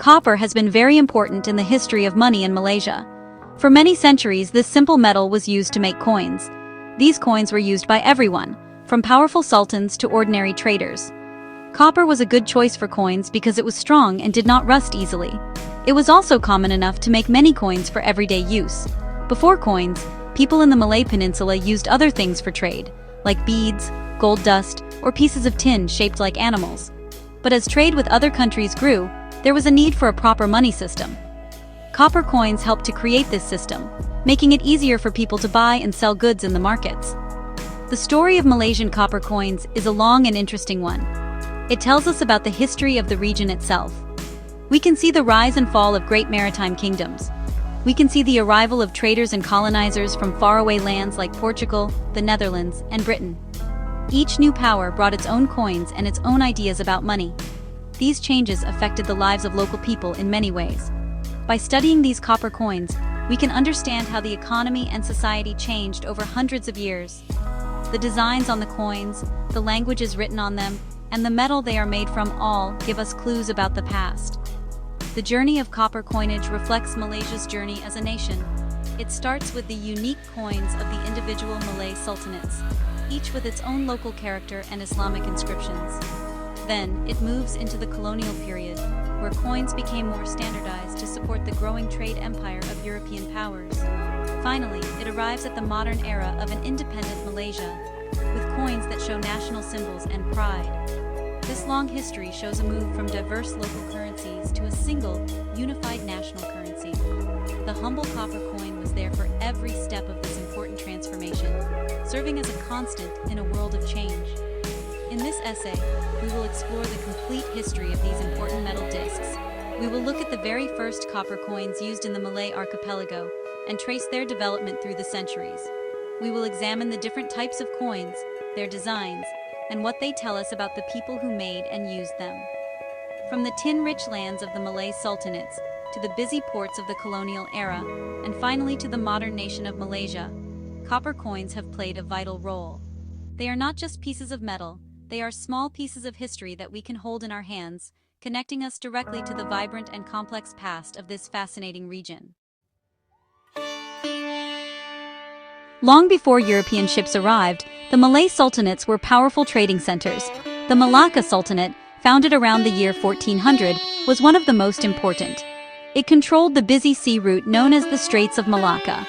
Copper has been very important in the history of money in Malaysia. For many centuries, this simple metal was used to make coins. These coins were used by everyone, from powerful sultans to ordinary traders. Copper was a good choice for coins because it was strong and did not rust easily. It was also common enough to make many coins for everyday use. Before coins, people in the Malay Peninsula used other things for trade, like beads, gold dust, or pieces of tin shaped like animals. But as trade with other countries grew, there was a need for a proper money system. Copper coins helped to create this system, making it easier for people to buy and sell goods in the markets. The story of Malaysian copper coins is a long and interesting one. It tells us about the history of the region itself. We can see the rise and fall of great maritime kingdoms. We can see the arrival of traders and colonizers from faraway lands like Portugal, the Netherlands, and Britain. Each new power brought its own coins and its own ideas about money. These changes affected the lives of local people in many ways. By studying these copper coins, we can understand how the economy and society changed over hundreds of years. The designs on the coins, the languages written on them, and the metal they are made from all give us clues about the past. The journey of copper coinage reflects Malaysia's journey as a nation. It starts with the unique coins of the individual Malay sultanates, each with its own local character and Islamic inscriptions. Then, it moves into the colonial period, where coins became more standardized to support the growing trade empire of European powers. Finally, it arrives at the modern era of an independent Malaysia, with coins that show national symbols and pride. This long history shows a move from diverse local currencies to a single, unified national currency. The humble copper coin was there for every step of this important transformation, serving as a constant in a world of change. In this essay, we will explore the complete history of these important metal discs. We will look at the very first copper coins used in the Malay archipelago and trace their development through the centuries. We will examine the different types of coins, their designs, and what they tell us about the people who made and used them. From the tin-rich lands of the Malay sultanates to the busy ports of the colonial era, and finally to the modern nation of Malaysia, copper coins have played a vital role. They are not just pieces of metal, they are small pieces of history that we can hold in our hands, connecting us directly to the vibrant and complex past of this fascinating region. Long before European ships arrived, the Malay sultanates were powerful trading centers. The Malacca Sultanate, founded around the year 1400, was one of the most important. It controlled the busy sea route known as the Straits of Malacca.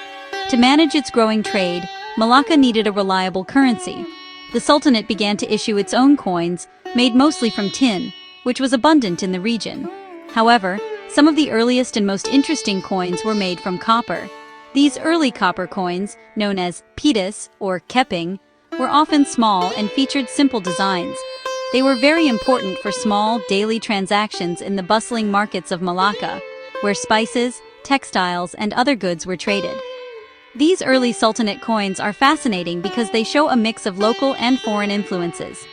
To manage its growing trade, Malacca needed a reliable currency. The Sultanate began to issue its own coins, made mostly from tin, which was abundant in the region. However, some of the earliest and most interesting coins were made from copper. These early copper coins, known as pitas or keping, were often small and featured simple designs. They were very important for small, daily transactions in the bustling markets of Malacca, where spices, textiles, and other goods were traded. These early Sultanate coins are fascinating because they show a mix of local and foreign influences.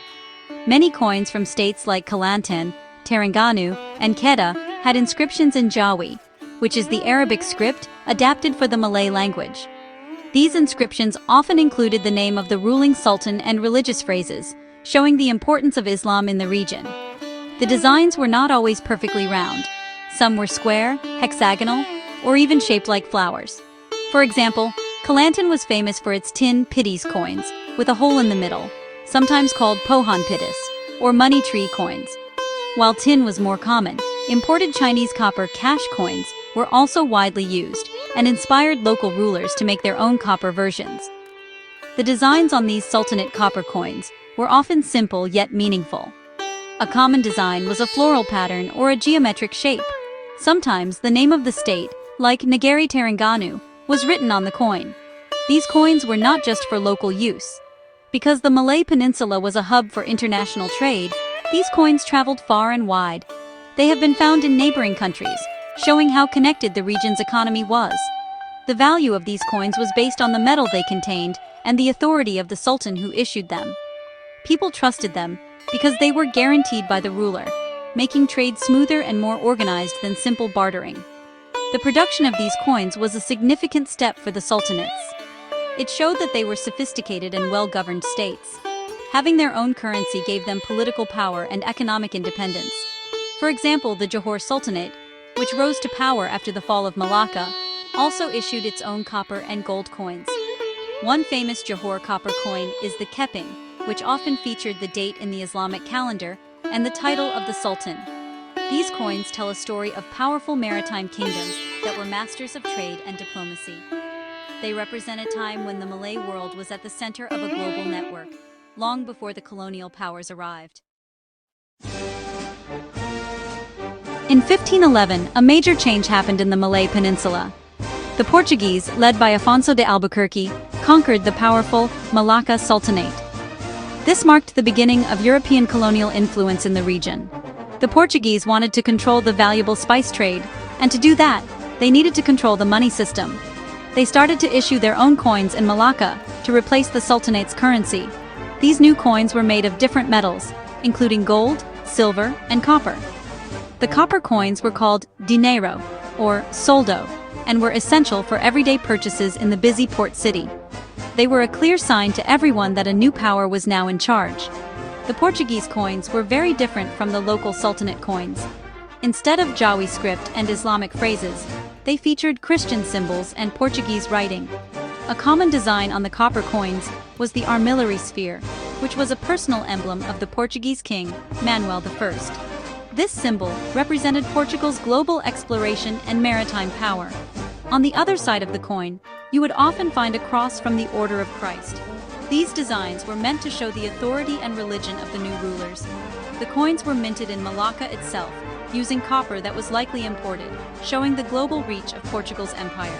Many coins from states like Kelantan, Terengganu, and Kedah had inscriptions in Jawi, which is the Arabic script adapted for the Malay language. These inscriptions often included the name of the ruling sultan and religious phrases, showing the importance of Islam in the region. The designs were not always perfectly round. Some were square, hexagonal, or even shaped like flowers. For example, Kelantan was famous for its tin pities coins, with a hole in the middle, sometimes called pohan pitis, or money tree coins. While tin was more common, imported Chinese copper cash coins were also widely used and inspired local rulers to make their own copper versions. The designs on these Sultanate copper coins were often simple yet meaningful. A common design was a floral pattern or a geometric shape. Sometimes the name of the state, like Negeri Terengganu, was written on the coin. These coins were not just for local use. Because the Malay Peninsula was a hub for international trade, these coins traveled far and wide. They have been found in neighboring countries, showing how connected the region's economy was. The value of these coins was based on the metal they contained and the authority of the sultan who issued them. People trusted them because they were guaranteed by the ruler, making trade smoother and more organized than simple bartering. The production of these coins was a significant step for the sultanates. It showed that they were sophisticated and well-governed states. Having their own currency gave them political power and economic independence. For example, the Johor Sultanate which rose to power after the fall of Malacca, also issued its own copper and gold coins. One famous Johor copper coin is the keping, which often featured the date in the Islamic calendar and the title of the Sultan. These coins tell a story of powerful maritime kingdoms that were masters of trade and diplomacy. They represent a time when the Malay world was at the center of a global network, long before the colonial powers arrived. In 1511, a major change happened in the Malay Peninsula. The Portuguese, led by Afonso de Albuquerque, conquered the powerful Malacca Sultanate. This marked the beginning of European colonial influence in the region. The Portuguese wanted to control the valuable spice trade, and to do that, they needed to control the money system. They started to issue their own coins in Malacca to replace the Sultanate's currency. These new coins were made of different metals, including gold, silver, and copper. The copper coins were called dinero, or soldo, and were essential for everyday purchases in the busy port city. They were a clear sign to everyone that a new power was now in charge. The Portuguese coins were very different from the local Sultanate coins. Instead of Jawi script and Islamic phrases, they featured Christian symbols and Portuguese writing. A common design on the copper coins was the armillary sphere, which was a personal emblem of the Portuguese king, Manuel I. This symbol represented Portugal's global exploration and maritime power. On the other side of the coin, you would often find a cross from the Order of Christ. These designs were meant to show the authority and religion of the new rulers. The coins were minted in Malacca itself, using copper that was likely imported, showing the global reach of Portugal's empire.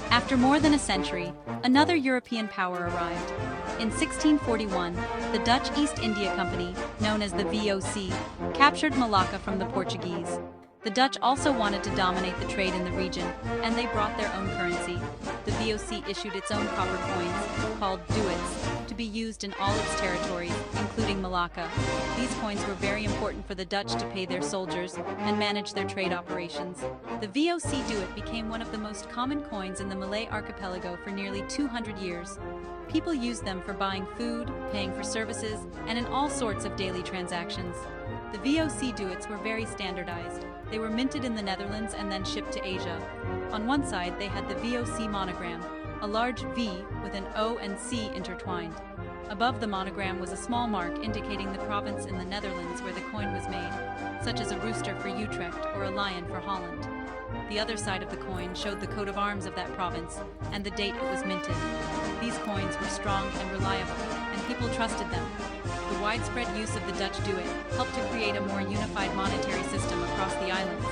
After more than a century, another European power arrived. In 1641, the Dutch East India Company, known as the VOC, captured Malacca from the Portuguese. The Dutch also wanted to dominate the trade in the region, and they brought their own currency. The VOC issued its own copper coins, called duits, to be used in all its territories, including Malacca. These coins were very important for the Dutch to pay their soldiers and manage their trade operations. The VOC duit became one of the most common coins in the Malay archipelago for nearly 200 years. People used them for buying food, paying for services, and in all sorts of daily transactions. The VOC duits were very standardized. They were minted in the Netherlands and then shipped to Asia. On one side, they had the VOC monogram, a large V with an O and C intertwined. Above the monogram was a small mark indicating the province in the Netherlands where the coin was made, such as a rooster for Utrecht or a lion for Holland. The other side of the coin showed the coat of arms of that province and the date it was minted. These coins were strong and reliable, and people trusted them. The widespread use of the Dutch duit helped to create a more unified monetary system across the islands,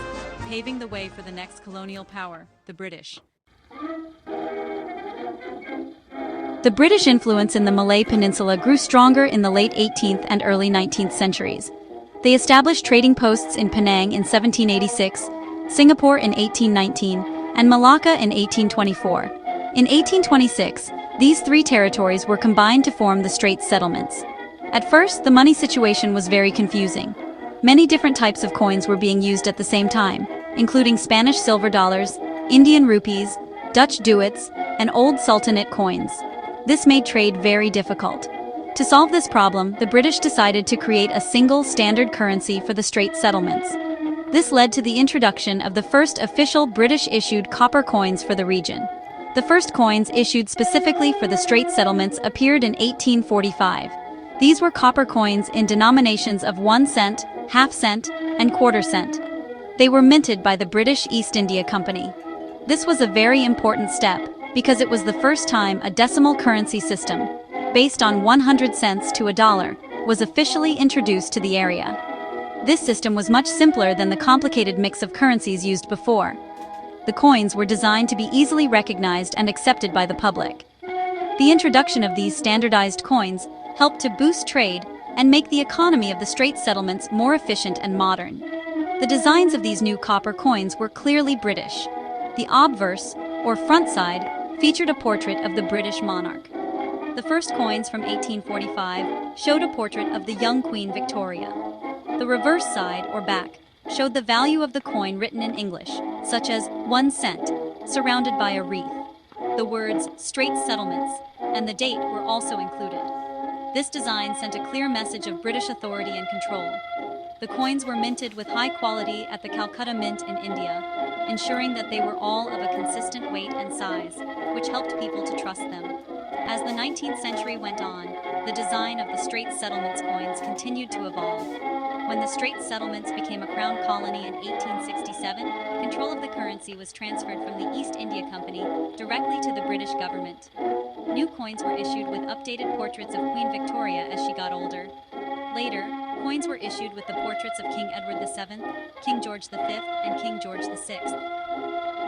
paving the way for the next colonial power, the British. The British influence in the Malay Peninsula grew stronger in the late 18th and early 19th centuries. They established trading posts in Penang in 1786, Singapore in 1819, and Malacca in 1824. In 1826, these three territories were combined to form the Straits Settlements. At first, the money situation was very confusing. Many different types of coins were being used at the same time, including Spanish silver dollars, Indian rupees, Dutch duits, and old Sultanate coins. This made trade very difficult. To solve this problem, the British decided to create a single standard currency for the Straits Settlements. This led to the introduction of the first official British-issued copper coins for the region. The first coins issued specifically for the Straits Settlements appeared in 1845. These were copper coins in denominations of 1 cent, half cent, and quarter cent. They were minted by the British East India Company. This was a very important step because it was the first time a decimal currency system, based on 100 cents to a dollar, was officially introduced to the area. This system was much simpler than the complicated mix of currencies used before. The coins were designed to be easily recognized and accepted by the public. The introduction of these standardized coins helped to boost trade and make the economy of the Straits Settlements more efficient and modern. The designs of these new copper coins were clearly British. The obverse, or front side, featured a portrait of the British monarch. The first coins from 1845 showed a portrait of the young Queen Victoria. The reverse side, or back, showed the value of the coin written in English, such as 1 cent, surrounded by a wreath. The words Straits Settlements and the date were also included. This design sent a clear message of British authority and control. The coins were minted with high quality at the Calcutta Mint in India, ensuring that they were all of a consistent weight and size, which helped people to trust them. As the 19th century went on, the design of the Straits Settlements coins continued to evolve. When the Straits Settlements became a crown colony in 1867, control of the currency was transferred from the East India Company directly to the British government. New coins were issued with updated portraits of Queen Victoria as she got older. Later, coins were issued with the portraits of King Edward VII, King George V, and King George VI.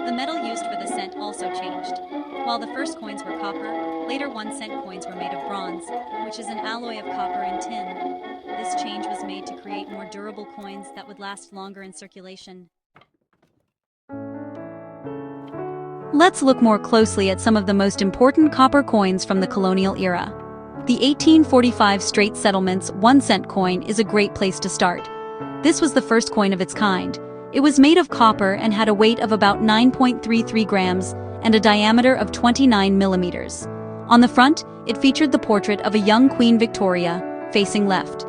The metal used for the cent also changed. While the first coins were copper, later 1-cent coins were made of bronze, which is an alloy of copper and tin. This change was made to create more durable coins that would last longer in circulation. Let's look more closely at some of the most important copper coins from the colonial era. The 1845 Straits Settlements 1-cent coin is a great place to start. This was the first coin of its kind. It was made of copper and had a weight of about 9.33 grams and a diameter of 29 millimeters. On the front, it featured the portrait of a young Queen Victoria, facing left.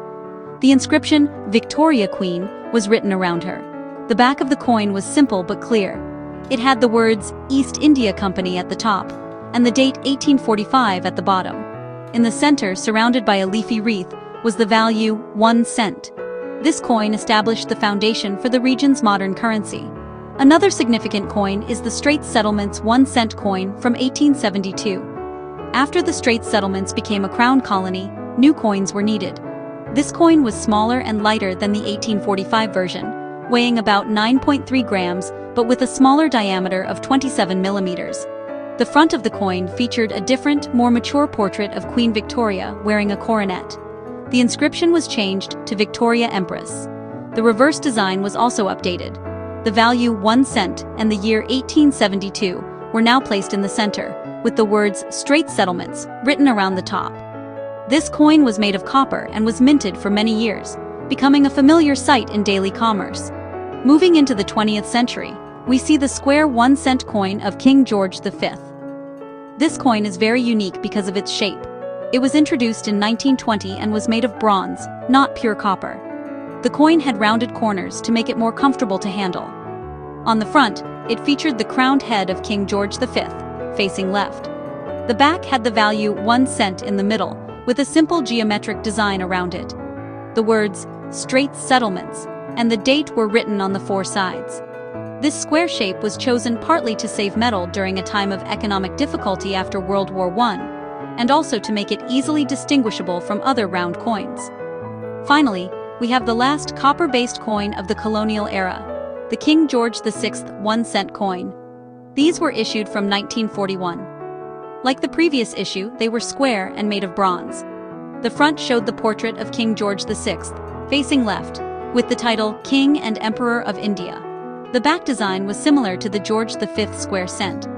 The inscription, "Victoria Queen," was written around her. The back of the coin was simple but clear. It had the words East India Company at the top, and the date 1845 at the bottom. In the center, surrounded by a leafy wreath, was the value 1 cent. This coin established the foundation for the region's modern currency. Another significant coin is the Straits Settlements 1-cent coin from 1872. After the Straits Settlements became a crown colony, new coins were needed. This coin was smaller and lighter than the 1845 version, weighing about 9.3 grams but with a smaller diameter of 27 millimeters. The front of the coin featured a different, more mature portrait of Queen Victoria wearing a coronet. The inscription was changed to Victoria Empress. The reverse design was also updated. The value 1 cent and the year 1872 were now placed in the center, with the words Straits Settlements written around the top. This coin was made of copper and was minted for many years, becoming a familiar sight in daily commerce. Moving into the 20th century, we see the square 1-cent coin of King George V. This coin is very unique because of its shape. It was introduced in 1920 and was made of bronze, not pure copper. The coin had rounded corners to make it more comfortable to handle. On the front, it featured the crowned head of King George V, facing left. The back had the value 1 cent in the middle, with a simple geometric design around it. The words, Straits Settlements, and the date were written on the 4 sides. This square shape was chosen partly to save metal during a time of economic difficulty after World War I, and also to make it easily distinguishable from other round coins. Finally, we have the last copper-based coin of the colonial era, the King George VI 1-cent coin. These were issued from 1941. Like the previous issue, they were square and made of bronze. The front showed the portrait of King George VI, facing left, with the title King and Emperor of India. The back design was similar to the George V square cent.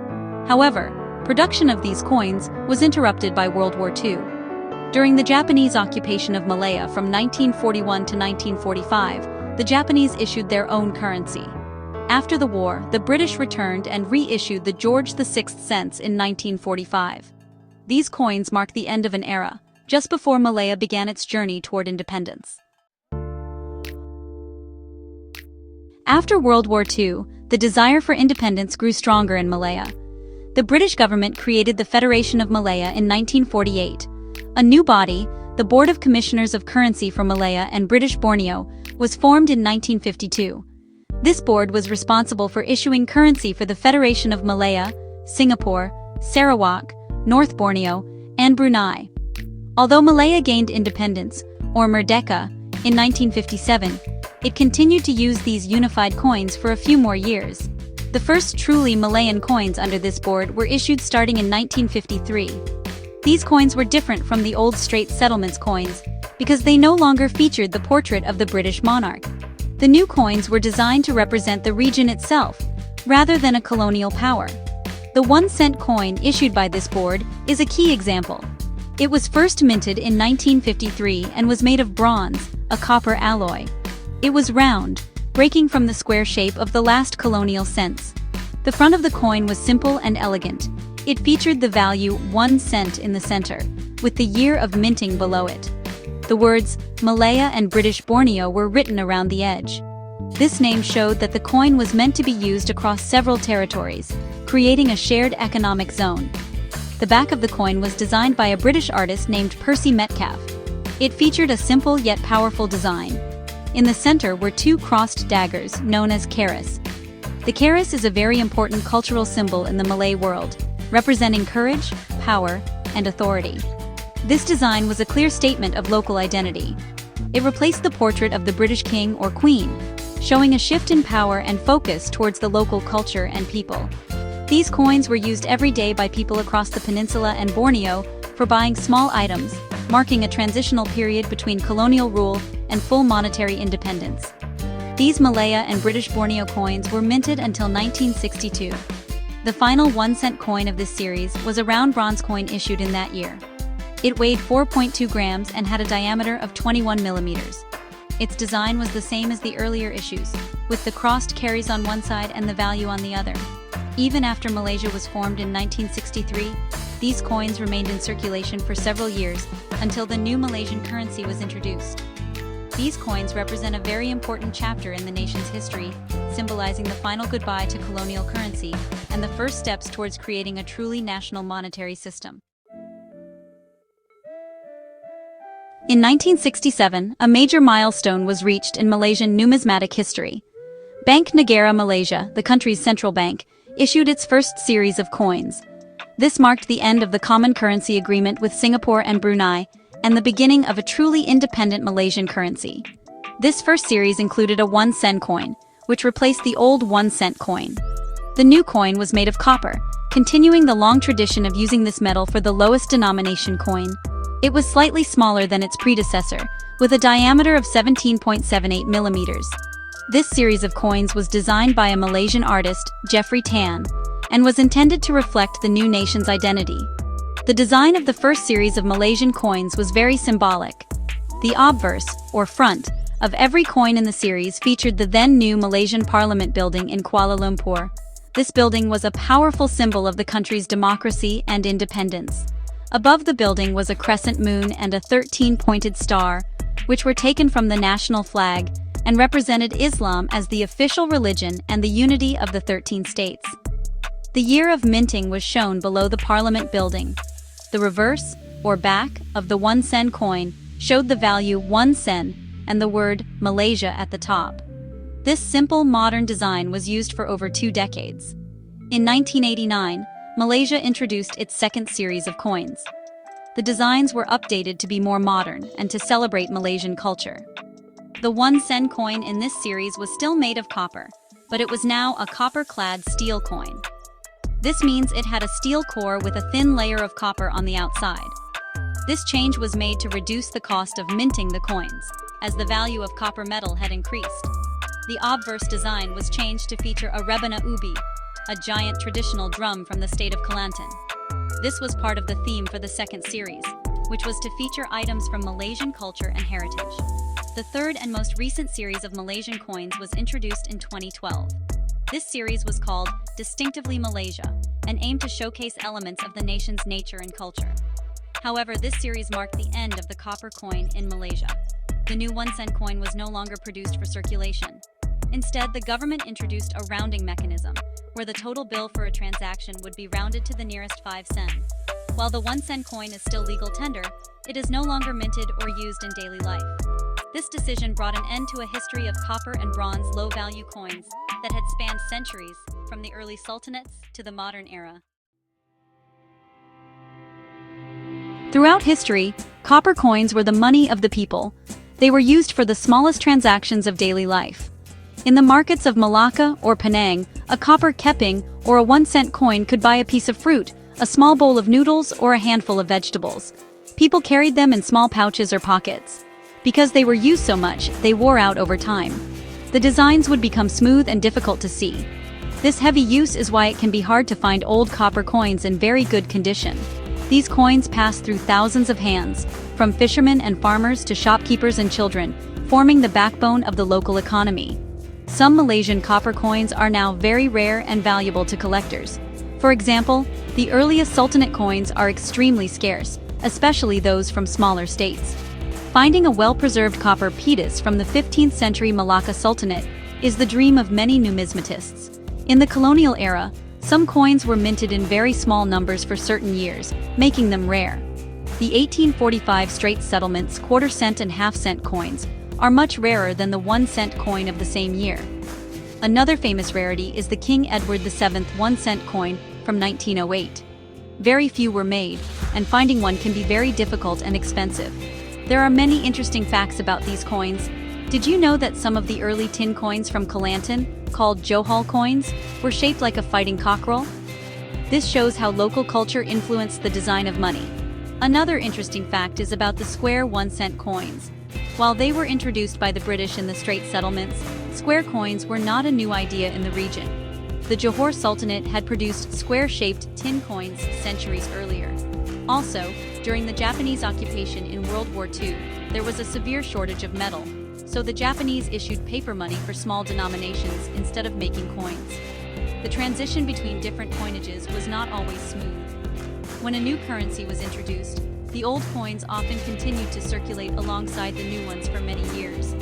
However, production of these coins was interrupted by World War II. During the Japanese occupation of Malaya from 1941 to 1945, the Japanese issued their own currency. After the war, the British returned and reissued the George VI cents in 1945. These coins mark the end of an era, just before Malaya began its journey toward independence. After World War II, the desire for independence grew stronger in Malaya. The British government created the Federation of Malaya in 1948. A new body, the Board of Commissioners of Currency for Malaya and British Borneo, was formed in 1952. This board was responsible for issuing currency for the Federation of Malaya, Singapore, Sarawak, North Borneo, and Brunei. Although Malaya gained independence, or Merdeka, in 1957, it continued to use these unified coins for a few more years. The first truly Malayan coins under this board were issued starting in 1953. These coins were different from the old Straits Settlements coins because they no longer featured the portrait of the British monarch. The new coins were designed to represent the region itself, rather than a colonial power. The 1-cent coin issued by this board is a key example. It was first minted in 1953 and was made of bronze, a copper alloy. It was round, breaking from the square shape of the last colonial cents. The front of the coin was simple and elegant. It featured the value 1 cent in the center, with the year of minting below it. The words Malaya and British Borneo were written around the edge. This name showed that the coin was meant to be used across several territories, creating a shared economic zone. The back of the coin was designed by a British artist named Percy Metcalfe. It featured a simple yet powerful design. In the center were two crossed daggers, known as karis. The karis is a very important cultural symbol in the Malay world, representing courage, power, and authority. This design was a clear statement of local identity. It replaced the portrait of the British king or queen, showing a shift in power and focus towards the local culture and people. These coins were used every day by people across the peninsula and Borneo for buying small items, marking a transitional period between colonial rule and full monetary independence. These Malaya and British Borneo coins were minted until 1962. The final 1-cent coin of this series was a round bronze coin issued in that year. It weighed 4.2 grams and had a diameter of 21 millimeters. Its design was the same as the earlier issues, with the crossed karis on one side and the value on the other. Even after Malaysia was formed in 1963, these coins remained in circulation for several years until the new Malaysian currency was introduced. These coins represent a very important chapter in the nation's history, symbolizing the final goodbye to colonial currency and the first steps towards creating a truly national monetary system. In 1967, a major milestone was reached in Malaysian numismatic history. Bank Negara Malaysia, the country's central bank, issued its first series of coins. This marked the end of the common currency agreement with Singapore and Brunei, and the beginning of a truly independent Malaysian currency. This first series included a 1-cent coin, which replaced the old 1-cent coin. The new coin was made of copper, continuing the long tradition of using this metal for the lowest denomination coin. It was slightly smaller than its predecessor, with a diameter of 17.78 millimeters. This series of coins was designed by a Malaysian artist, Jeffrey Tan, and was intended to reflect the new nation's identity. The design of the first series of Malaysian coins was very symbolic. The obverse, or front, of every coin in the series featured the then-new Malaysian Parliament building in Kuala Lumpur. This building was a powerful symbol of the country's democracy and independence. Above the building was a crescent moon and a 13-pointed star, which were taken from the national flag and represented Islam as the official religion and the unity of the 13 states. The year of minting was shown below the Parliament building. The reverse, or back, of the 1-cent coin showed the value 1 sen and the word Malaysia at the top. This simple modern design was used for over 2 decades. In 1989, Malaysia introduced its second series of coins. The designs were updated to be more modern and to celebrate Malaysian culture. The 1-cent coin in this series was still made of copper, but it was now a copper-clad steel coin. This means it had a steel core with a thin layer of copper on the outside. This change was made to reduce the cost of minting the coins, as the value of copper metal had increased. The obverse design was changed to feature a rebana ubi, a giant traditional drum from the state of Kelantan. This was part of the theme for the second series, which was to feature items from Malaysian culture and heritage. The third and most recent series of Malaysian coins was introduced in 2012. This series was called Distinctively Malaysia and aimed to showcase elements of the nation's nature and culture. However, this series marked the end of the copper coin in Malaysia. The new 1-cent coin was no longer produced for circulation. Instead, the government introduced a rounding mechanism, where the total bill for a transaction would be rounded to the nearest 5 sen. While the 1-cent coin is still legal tender, it is no longer minted or used in daily life. This decision brought an end to a history of copper and bronze low-value coins that had spanned centuries, from the early sultanates to the modern era. Throughout history, copper coins were the money of the people. They were used for the smallest transactions of daily life. In the markets of Malacca or Penang, a copper keping or a 1-cent coin could buy a piece of fruit, a small bowl of noodles, or a handful of vegetables. People carried them in small pouches or pockets. Because they were used so much, they wore out over time. The designs would become smooth and difficult to see. This heavy use is why it can be hard to find old copper coins in very good condition. These coins pass through thousands of hands, from fishermen and farmers to shopkeepers and children, forming the backbone of the local economy. Some Malaysian copper coins are now very rare and valuable to collectors. For example, the earliest Sultanate coins are extremely scarce, especially those from smaller states. Finding a well-preserved copper piece from the 15th century Malacca Sultanate is the dream of many numismatists. In the colonial era, some coins were minted in very small numbers for certain years, making them rare. The 1845 Straits Settlements quarter-cent and half-cent coins are much rarer than the 1-cent coin of the same year. Another famous rarity is the King Edward VII 1-cent coin from 1908. Very few were made, and finding one can be very difficult and expensive. There are many interesting facts about these coins. Did you know that some of the early tin coins from Kelantan, called Johal coins, were shaped like a fighting cockerel? This shows how local culture influenced the design of money. Another interesting fact is about the square 1-cent coins. While they were introduced by the British in the Straits Settlements, square coins were not a new idea in the region. The Johor Sultanate had produced square-shaped tin coins centuries earlier. Also, during the Japanese occupation in World War II, there was a severe shortage of metal, so the Japanese issued paper money for small denominations instead of making coins. The transition between different coinages was not always smooth. When a new currency was introduced, the old coins often continued to circulate alongside the new ones for many years.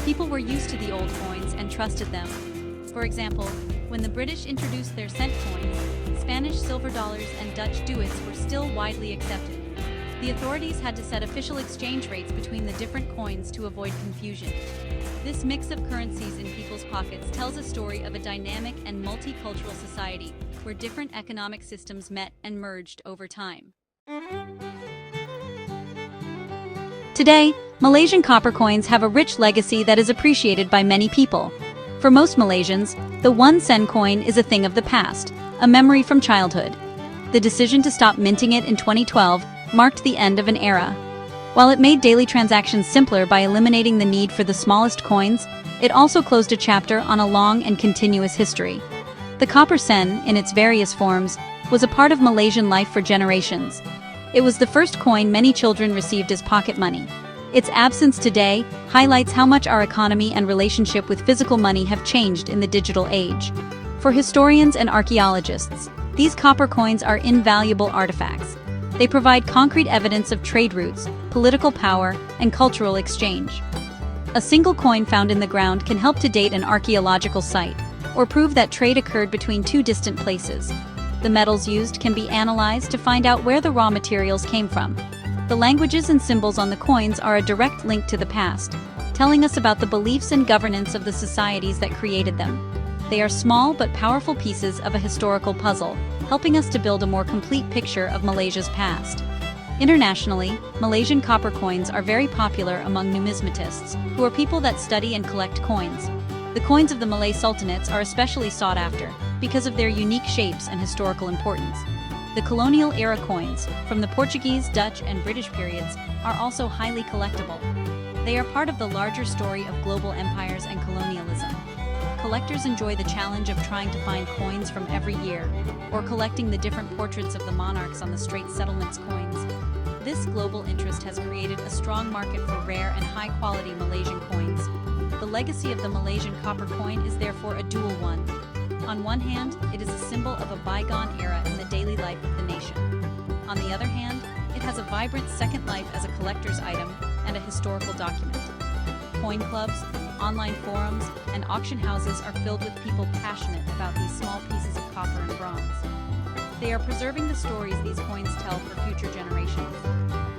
People were used to the old coins and trusted them. For example, when the British introduced their cent coins, Spanish silver dollars and Dutch duits were still widely accepted. The authorities had to set official exchange rates between the different coins to avoid confusion. This mix of currencies in people's pockets tells a story of a dynamic and multicultural society where different economic systems met and merged over time. Today, Malaysian copper coins have a rich legacy that is appreciated by many people. For most Malaysians, the 1 sen coin is a thing of the past, a memory from childhood. The decision to stop minting it in 2012 marked the end of an era. While it made daily transactions simpler by eliminating the need for the smallest coins, it also closed a chapter on a long and continuous history. The copper sen, in its various forms, was a part of Malaysian life for generations. It was the first coin many children received as pocket money. Its absence today highlights how much our economy and relationship with physical money have changed in the digital age. For historians and archaeologists, these copper coins are invaluable artifacts. They provide concrete evidence of trade routes, political power, and cultural exchange. A single coin found in the ground can help to date an archaeological site, or prove that trade occurred between two distant places. The metals used can be analyzed to find out where the raw materials came from. The languages and symbols on the coins are a direct link to the past, telling us about the beliefs and governance of the societies that created them. They are small but powerful pieces of a historical puzzle, helping us to build a more complete picture of Malaysia's past. Internationally, Malaysian copper coins are very popular among numismatists, who are people that study and collect coins. The coins of the Malay Sultanates are especially sought after because of their unique shapes and historical importance. The colonial-era coins, from the Portuguese, Dutch, and British periods, are also highly collectible. They are part of the larger story of global empires and colonialism. Collectors enjoy the challenge of trying to find coins from every year, or collecting the different portraits of the monarchs on the Straits Settlements coins. This global interest has created a strong market for rare and high-quality Malaysian coins. The legacy of the Malaysian copper coin is therefore a dual one. On one hand, it is a symbol of a bygone era in the daily life of the nation. On the other hand, it has a vibrant second life as a collector's item and a historical document. Coin clubs, online forums, and auction houses are filled with people passionate about these small pieces of copper and bronze. They are preserving the stories these coins tell for future generations.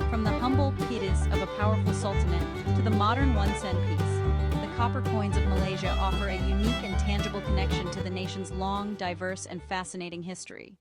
From the humble piece of a powerful sultanate to the modern 1 sen piece, the copper coins of Malaysia offer a unique and tangible connection to the nation's long, diverse, and fascinating history.